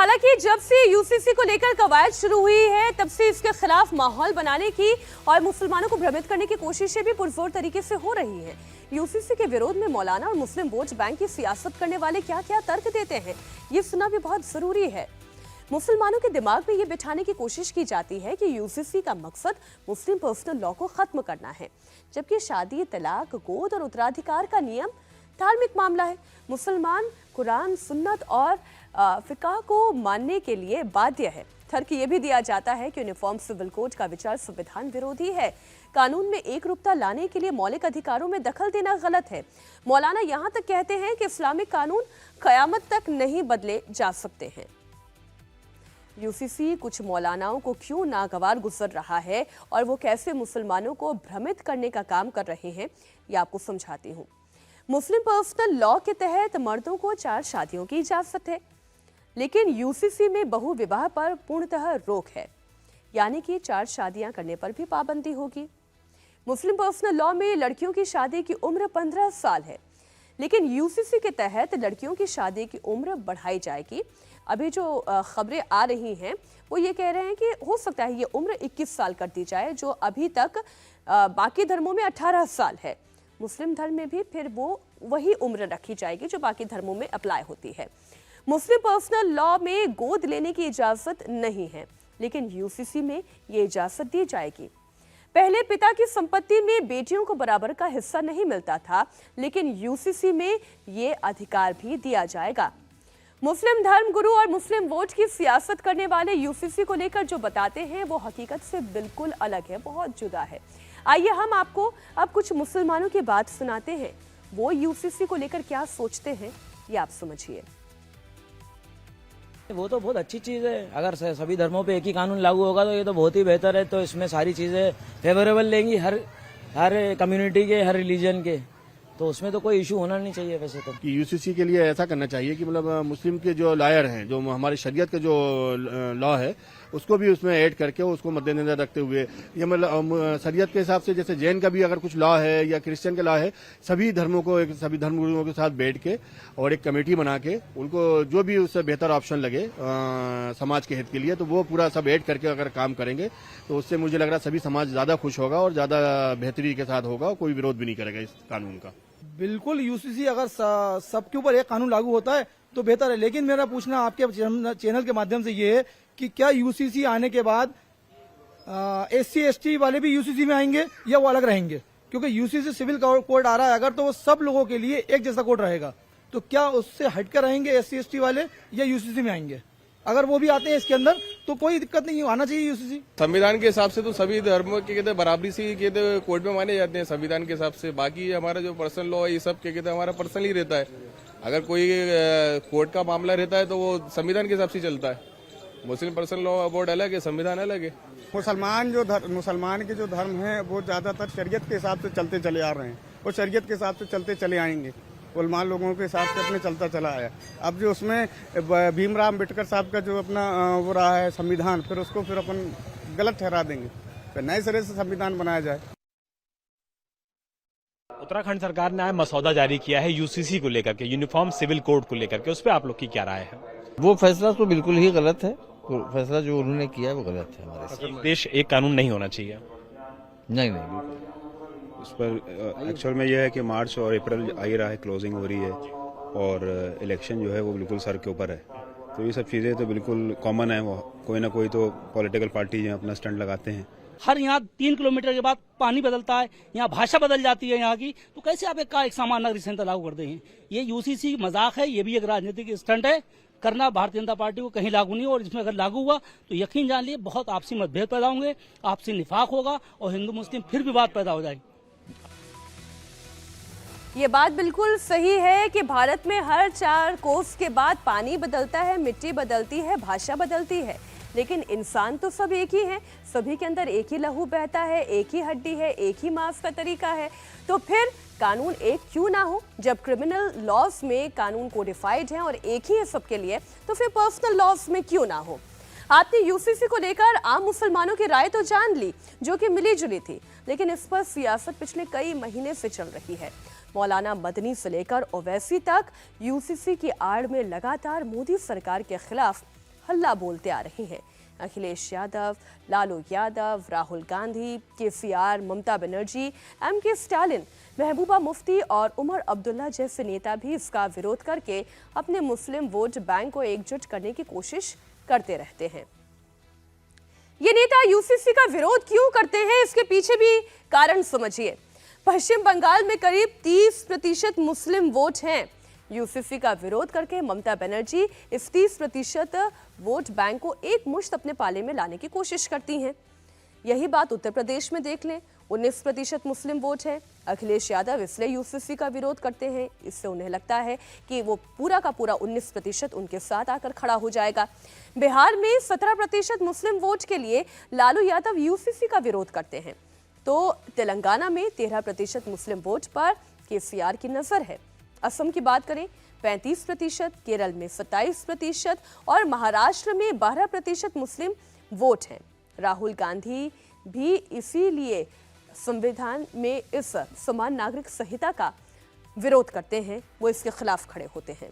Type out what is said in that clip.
हालांकि जब से यूसीसी को लेकर कवायद शुरू हुई है तब से इसके खिलाफ माहौल बनाने की और मुसलमानों को भ्रमित करने की कोशिशें भी पुरजोर तरीके से हो रही हैं। यूसीसी के विरोध में मौलाना और मुस्लिम वोट बैंक की सियासत करने वाले क्या क्या तर्क देते हैं, ये सुनना भी बहुत जरूरी है। मुसलमानों के दिमाग में ये बिठाने की कोशिश की जाती है कि यूसीसी का मकसद मुस्लिम पर्सनल लॉ को खत्म करना है, जबकि शादी, तलाक, गोद और उत्तराधिकार का नियम धार्मिक मामला है। मुसलमान कुरान, सुन्नत और फिक़ह को मानने के लिए बाध्य है। तर्क ये भी दिया जाता है कि यूनिफॉर्म सिविल कोड का विचार संविधान विरोधी है। कानून में एक रूपता लाने के लिए मौलिक अधिकारों में दखल देना गलत है। मौलाना यहाँ तक कहते हैं कि इस्लामिक कानून कयामत तक नहीं बदले जा सकते हैं। यूसीसी कुछ मौलानाओं को क्यों नागवार गुजर रहा है और वो कैसे मुसलमानों को भ्रमित करने का काम कर रहे हैं, ये आपको समझाती हूँ। मुस्लिम पर्सनल लॉ के तहत मर्दों को 4 शादियों की इजाजत है, लेकिन यूसीसी में बहु विवाह पर पूर्णतः रोक है, यानी कि 4 शादियां करने पर भी पाबंदी होगी। मुस्लिम पर्सनल लॉ में लड़कियों की शादी की उम्र 15 साल है, लेकिन यूसीसी के तहत लड़कियों की शादी की उम्र बढ़ाई जाएगी। अभी जो खबरें आ रही हैं वो ये कह रहे हैं कि हो सकता है ये उम्र 21 साल कर दी जाए, जो अभी तक बाकी धर्मों में 18 साल है। मुस्लिम धर्म में भी फिर वो वही उम्र रखी जाएगी जो बाकी धर्मों में अप्लाई होती है। मुस्लिम पर्सनल लॉ में गोद लेने की इजाजत नहीं है, लेकिन यूसीसी में ये इजाजत दी जाएगी। पहले पिता की संपत्ति में बेटियों को बराबर का हिस्सा नहीं मिलता था, लेकिन यूसीसी में ये अधिकार भी दिया जाएगा। मुस्लिम धर्म गुरु और मुस्लिम वोट की सियासत करने वाले यूसीसी को लेकर जो बताते हैं वो हकीकत से बिल्कुल अलग है, बहुत जुदा है। आइए हम आपको अब कुछ मुसलमानों की बात सुनाते हैं। वो यूसीसी को लेकर क्या सोचते हैं, ये आप समझिए। वो तो बहुत अच्छी चीज़ है। अगर सभी धर्मों पे एक ही कानून लागू होगा तो ये तो बहुत ही बेहतर है। तो इसमें सारी चीज़ें फेवरेबल लेंगी हर कम्युनिटी के, हर रिलीजन के, तो उसमें तो कोई इशू होना नहीं चाहिए। वैसे तो कि यूसीसी के लिए ऐसा करना चाहिए कि मतलब मुस्लिम के जो लॉयर हैं, जो हमारे शरीयत का जो लॉ है उसको भी उसमें ऐड करके उसको मद्देनजर रखते हुए, ये मतलब शरीयत के हिसाब से जैसे जैन का भी अगर कुछ लॉ है या क्रिश्चियन का लॉ है, सभी धर्मों को सभी धर्मगुरुओं के साथ बैठ के और एक कमेटी बना के उनको जो भी उससे बेहतर ऑप्शन लगे समाज के हित के लिए, तो वो पूरा सब ऐड करके अगर काम करेंगे तो उससे मुझे लग रहा है सभी समाज ज्यादा खुश होगा और ज्यादा बेहतरी के साथ होगा, कोई विरोध भी नहीं करेगा इस कानून का। बिल्कुल यूसीसी अगर सबके ऊपर एक कानून लागू होता है तो बेहतर है, लेकिन मेरा पूछना आपके चैनल के माध्यम से ये है कि क्या यूसीसी आने के बाद एससी एसटी वाले भी यूसीसी में आएंगे या वो अलग रहेंगे? क्योंकि यूसीसी सिविल कोड आ रहा है, अगर तो वो सब लोगों के लिए एक जैसा कोड रहेगा, तो क्या उससे हटकर रहेंगे एससी एसटी वाले या यूसीसी में आएंगे? अगर वो भी आते हैं इसके अंदर तो कोई दिक्कत नहीं, आना चाहिए यूसीसी। संविधान के हिसाब से तो सभी धर्मों के कहते बराबरी से कहते कोर्ट में माने जाते हैं संविधान के हिसाब से। बाकी हमारा जो पर्सनल लॉ है ये सब कहते हमारा पर्सनल ही रहता है। अगर कोई कोर्ट का मामला रहता है तो वो संविधान के हिसाब से चलता है। मुस्लिम पर्सनल लॉ बोर्ड अलग है, संविधान अलग है। मुसलमान के जो धर्म है वो ज्यादातर शरीयत के हिसाब से चलते चले आ रहे हैं और शरीयत के हिसाब से चलते चले आएंगे। मुसलमान लोगों के हिसाब से अपने चलता चला आया। अब जो उसमें भीमराव अम्बेडकर साहब का जो अपना वो रहा है संविधान, फिर उसको फिर अपन गलत ठहरा देंगे, फिर नए सिरे से संविधान बनाया जाए। उत्तराखंड सरकार ने मसौदा जारी किया है यूसीसी को लेकर के, यूनिफॉर्म सिविल कोड को लेकर के, उस पर आप लोग की क्या राय है? वो फैसला तो बिल्कुल ही गलत है। फैसला जो उन्होंने किया वो गलत है। हमारे देश एक कानून नहीं होना चाहिए? नहीं बिल्कुल। उस पर एक्चुअल में यह है कि मार्च और अप्रैल आ ही रहा है, क्लोजिंग हो रही है और इलेक्शन जो है वो बिल्कुल सर के ऊपर है। तो ये सब चीज़ें तो बिल्कुल कॉमन है। वो कोई ना कोई तो पॉलिटिकल पार्टी जो अपना स्टंट लगाते हैं। हर यहाँ 3 किलोमीटर के बाद पानी बदलता है, यहाँ भाषा बदल जाती है यहाँ की, तो कैसे आप एक सामान्य नागरिक संहिता लागू कर देंगे? ये यूसीसी मजाक है, ये भी एक राजनीतिक स्टंट है। करना भारतीय जनता पार्टी को कहीं लागू नहीं, और इसमें अगर लागू हुआ तो यकीन जान लिए बहुत आपसी मतभेद पैदा होंगे, आपसी निफाक होगा और हिंदू मुस्लिम फिर विवाद पैदा हो जाएगी। ये बात बिल्कुल सही है कि भारत में हर 4 कोस के बाद पानी बदलता है, मिट्टी बदलती है, भाषा बदलती है, लेकिन इंसान तो सब एक ही हैं। सभी के अंदर एक ही लहू बहता है, एक ही हड्डी है, एक ही मांस का तरीका है। तो फिर कानून एक क्यों ना हो? जब क्रिमिनल लॉज में कानून कोडिफाइड हैं और एक ही है सबके लिए, तो फिर पर्सनल लॉज में क्यों ना हो? आपने यूसीसी को लेकर आम मुसलमानों की राय तो जान ली, जो कि मिली जुली थी, लेकिन इस पर सियासत पिछले कई महीने से चल रही है। मौलाना मदनी से लेकर ओवैसी तक यूसीसी की आड़ में लगातार मोदी सरकार के खिलाफ हल्ला बोलते आ रहे हैं। अखिलेश यादव, लालू यादव, राहुल गांधी, केसीआर, ममता बनर्जी, एमके स्टालिन, महबूबा मुफ्ती और उमर अब्दुल्ला जैसे नेता भी इसका विरोध करके अपने मुस्लिम वोट बैंक को एकजुट करने की कोशिश करते रहते हैं। ये नेता यूसीसी का विरोध क्यों करते हैं, इसके पीछे भी कारण समझिए। पश्चिम बंगाल में करीब 30% मुस्लिम वोट हैं। यूसीसी का विरोध करके ममता बनर्जी इस 30% वोट बैंक को एक मुश्त अपने पाले में लाने की कोशिश करती हैं। यही बात उत्तर प्रदेश में देख लें, 19% मुस्लिम वोट है। अखिलेश यादव इसलिए यूसीसी का विरोध करते हैं, इससे उन्हें लगता है कि वो पूरा का पूरा 19% उनके साथ आकर खड़ा हो जाएगा। बिहार में 17% मुस्लिम वोट के लिए लालू यादव यूसीसी का विरोध करते हैं, तो तेलंगाना में 13% मुस्लिम वोट पर केसीआर की नजर है। असम की बात करें 35%, केरल में 27% और महाराष्ट्र में 12% मुस्लिम वोट हैं। राहुल गांधी भी इसीलिए संविधान में इस समान नागरिक संहिता का विरोध करते हैं, वो इसके खिलाफ खड़े होते हैं।